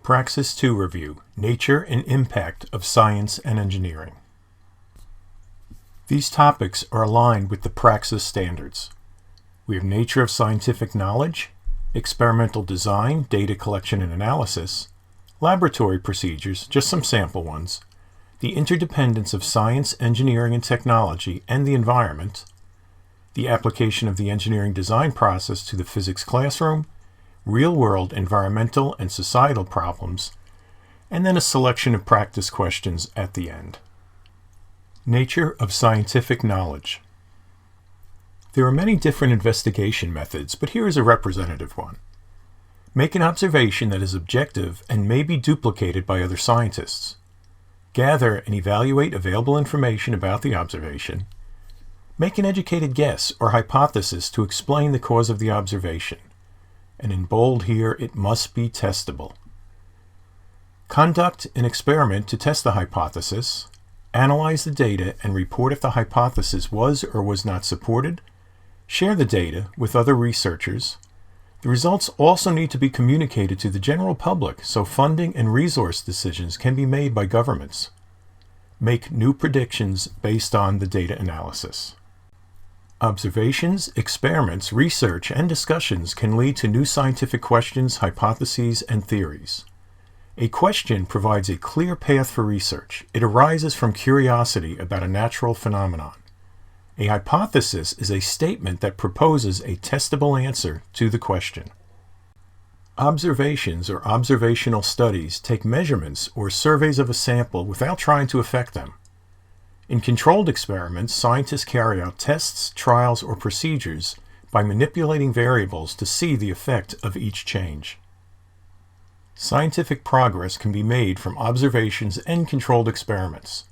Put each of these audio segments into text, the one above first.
Praxis 2 Review, Nature and Impact of Science and Engineering. These topics are aligned with the Praxis standards. We have nature of scientific knowledge, experimental design, data collection and analysis, laboratory procedures, just some sample ones, the interdependence of science, engineering, and technology and the environment, the application of the engineering design process to the physics classroom, real-world environmental and societal problems, and then a selection of practice questions at the end. Nature of scientific knowledge. There are many different investigation methods, but here is a representative one. Make an observation that is objective and may be duplicated by other scientists. Gather and evaluate available information about the observation. Make an educated guess or hypothesis to explain the cause of the observation. And in bold here, it must be testable. Conduct an experiment to test the hypothesis. Analyze the data and report if the hypothesis was or was not supported. Share the data with other researchers. The results also need to be communicated to the general public so funding and resource decisions can be made by governments. Make new predictions based on the data analysis. Observations, experiments, research, and discussions can lead to new scientific questions, hypotheses, and theories. A question provides a clear path for research. It arises from curiosity about a natural phenomenon. A hypothesis is a statement that proposes a testable answer to the question. Observations or observational studies take measurements or surveys of a sample without trying to affect them. In controlled experiments, scientists carry out tests, trials, or procedures by manipulating variables to see the effect of each change. Scientific progress can be made from observations and controlled experiments.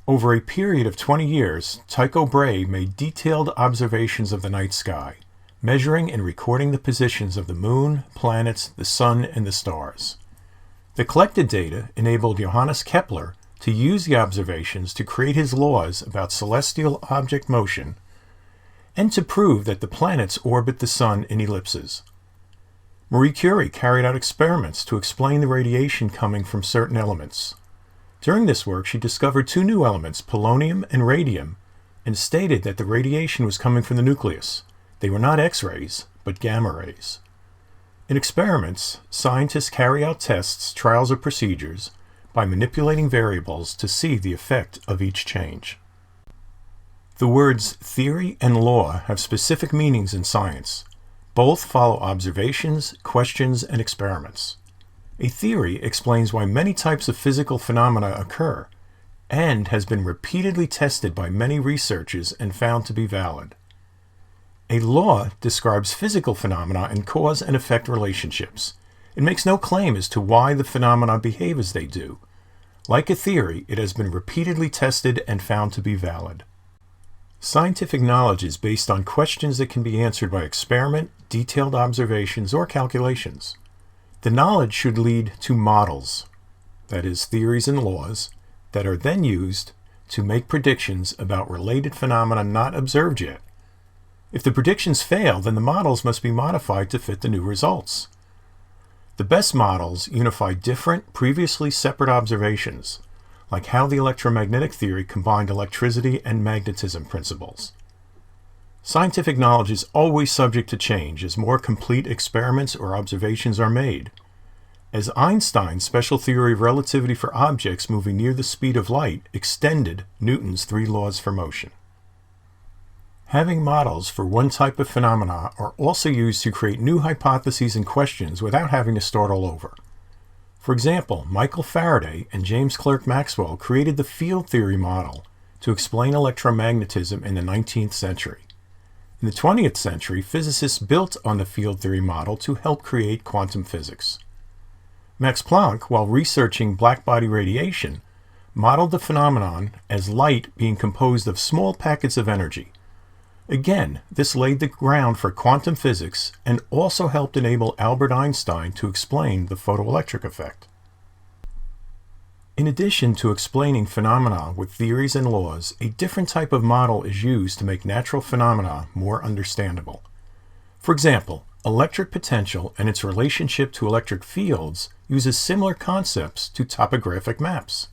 Over a period of 20 years, Tycho Brahe made detailed observations of the night sky, measuring and recording the positions of the moon, planets, the sun, and the stars. The collected data enabled Johannes Kepler to use the observations to create his laws about celestial object motion and to prove that the planets orbit the sun in ellipses. Marie Curie carried out experiments to explain the radiation coming from certain elements. During this work, she discovered two new elements, polonium and radium, and stated that the radiation was coming from the nucleus. They were not X-rays, but gamma rays. In experiments, scientists carry out tests, trials, or procedures by manipulating variables to see the effect of each change. The words theory and law have specific meanings in science. Both follow observations, questions, and experiments. A theory explains why many types of physical phenomena occur and has been repeatedly tested by many researchers and found to be valid. A law describes physical phenomena and cause and effect relationships. It makes no claim as to why the phenomena behave as they do. Like a theory, it has been repeatedly tested and found to be valid. Scientific knowledge is based on questions that can be answered by experiment, detailed observations, or calculations. The knowledge should lead to models, that is, theories and laws, that are then used to make predictions about related phenomena not observed yet. If the predictions fail, then the models must be modified to fit the new results. The best models unify different, previously separate observations, like how the electromagnetic theory combined electricity and magnetism principles. Scientific knowledge is always subject to change as more complete experiments or observations are made. As Einstein's special theory of relativity for objects moving near the speed of light extended Newton's three laws for motion. Having models for one type of phenomena are also used to create new hypotheses and questions without having to start all over. For example, Michael Faraday and James Clerk Maxwell created the field theory model to explain electromagnetism in the 19th century. In the 20th century, physicists built on the field theory model to help create quantum physics. Max Planck, while researching blackbody radiation, modeled the phenomenon as light being composed of small packets of energy. Again, this laid the ground for quantum physics and also helped enable Albert Einstein to explain the photoelectric effect. In addition to explaining phenomena with theories and laws, a different type of model is used to make natural phenomena more understandable. For example, electric potential and its relationship to electric fields uses similar concepts to topographic maps.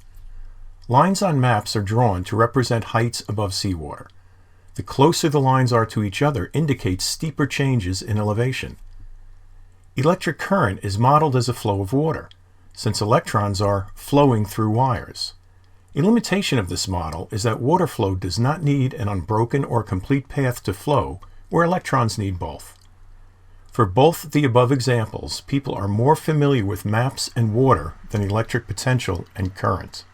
Lines on maps are drawn to represent heights above seawater. The closer the lines are to each other indicates steeper changes in elevation. Electric current is modeled as a flow of water, since electrons are flowing through wires. A limitation of this model is that water flow does not need an unbroken or complete path to flow, where electrons need both. For both the above examples, people are more familiar with maps and water than electric potential and current.